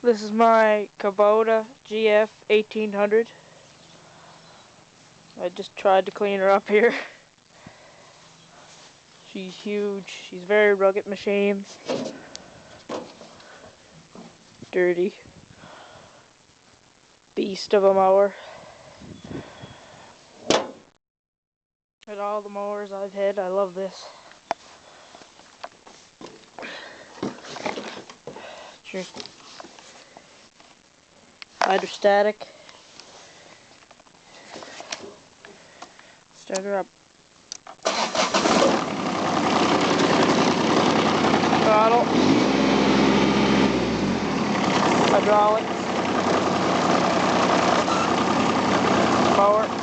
This is my Kubota GF1800. I just tried to clean her up here. She's huge. She's very rugged machine. Dirty. Beast of a mower. With all the mowers I've had, I love this. Sure. Hydrostatic. Start her up. Throttle. Hydraulics. Mower.